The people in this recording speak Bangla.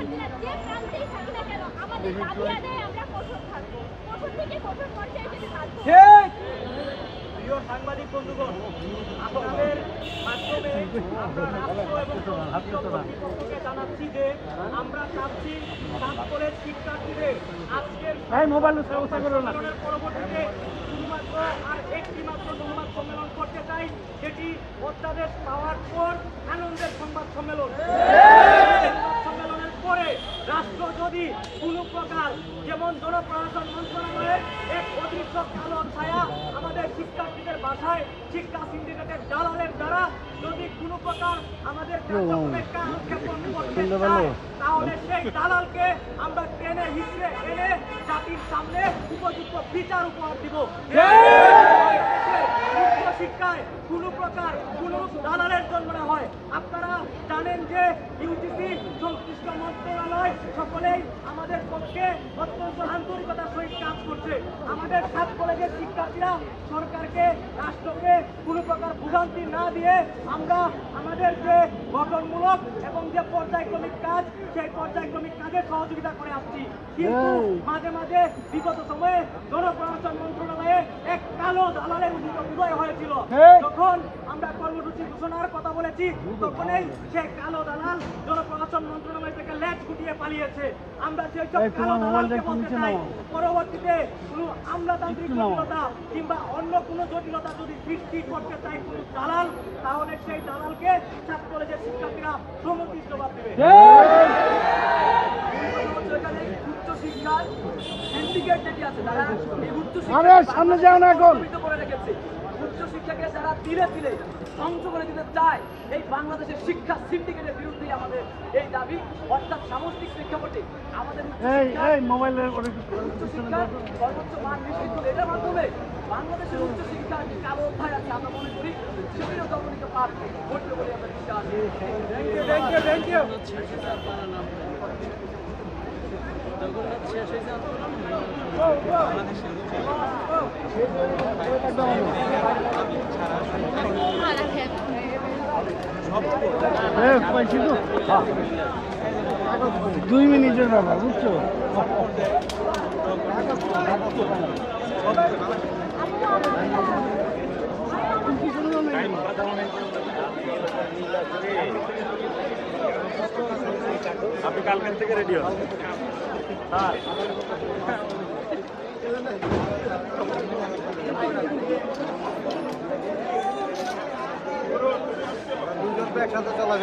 হাসিনার যে প্রান্তেই থাকি না কেন আমাদের দাবি আদায়ে আমরা কঠোর থাকবো, কঠোর থেকে কঠোর পর্যায়ে যেতে বাধ্য। প্রিয় সাংবাদিক বন্ধুগণ, আপনাদের মাধ্যমে আমরা রাষ্ট্র এবং কর্তৃপক্ষকে জানাচ্ছি যে আমরা চাচ্ছি ছাত্রের শিক্ষার্থীদের আজকের সম্মেলনের পরবর্তীতে শুধুমাত্র আর একটি মাত্র সংবাদ সম্মেলন করতে চাই, যেটি অধ্যাদেশ পাওয়ার পর আনন্দের সংবাদ সম্মেলন। সম্মেলনের পরে রাষ্ট্র যদি কোনো প্রকার, যেমন জনপ্রশাসন মন্ত্রণালয়ের এক অদৃশ্য কালো ছায়া আমাদের শিক্ষার্থীদের বাসায় শিক্ষা সিন্ডিকেটের দালালের দ্বারা যদি কোনো প্রকার আমাদের কার্যক্রমে কালক্ষেপণ করতে চায়, তাহলে সেই দালালকে আমরা টেনে হিচড়ে এনে জাতির সামনে উপযুক্ত বিচার উপহার দিব। শিক্ষায় কোনো প্রকার কোনো দালালের জন্ম না হয়। আপনারা জানেন যে ইউজিসি সংশ্লিষ্ট মন্ত্রণালয় সকলেই আমাদের পক্ষে অত্যন্ত আন্তরিকতার সহিত কাজ করছে। আমাদের 7 কলেজের শিক্ষার্থীরা সরকারকে, রাষ্ট্রকে কোনো প্রকার ভোগান্তি না দিয়ে আমরা আমাদের যে গঠনমূলক এবং যে পর্যায়ক্রমিক কাজ, সেই পর্যায়ক্রমিক কাজে সহযোগিতা করে আসছি। কিন্তু মাঝে মাঝে বিগত সময়ে জনপ্রশাসন মন্ত্রণালয়ে এক কালো দালালের উদয় হয়েছিল। যখন আমরা কর্মসূচি ঘোষণার কথা বলেছি, তখনই সেই কালো দালাল জনপ্রশাসন মন্ত্রণালয় থেকে লেজ গুটিয়ে পালিয়েছে। আমরা সেই সব কালো দালালকে বলতে চাই, পরবর্তীতে কোনো আমলাতান্ত্রিক জটিলতা কিংবা অন্য কোনো জটিলতা যদি সৃষ্টি করতে চাই কোনো দালাল, তাহলে সেই দালালকে ছাত্র কলেজের শিক্ষার্থীরা সম্মুখীন জবাব দেবে। উচ্চশিক্ষার সিন্ডিকেট যেটি আছে, তারা এই উচ্চশিক্ষা সামনে যাও না এখন করে রেখেছে। উচ্চশিক্ষাকে যারা ধীরে ধীরে ধ্বংস করে দিতে চায়, এই বাংলাদেশের শিক্ষা সিন্ডিকেটের বিরুদ্ধে আমাদের এই দাবি। অর্থাৎ সামষ্টিক প্রেক্ষাপটে আমাদের উচ্চশিক্ষার সর্বোচ্চ মান নিশ্চিত করে এটার মাধ্যমে বাংলাদেশের উচ্চশিক্ষার যে কালো অধ্যায় আছে আমরা মনে করি সেটিও দমনিকে পার করতে বলে আমরা বিশ্বাস। দুই মিনিটের ব্যাপার, বুঝছো? আপনি কালকের থেকে রেডি হন। একসাথে চালাবে।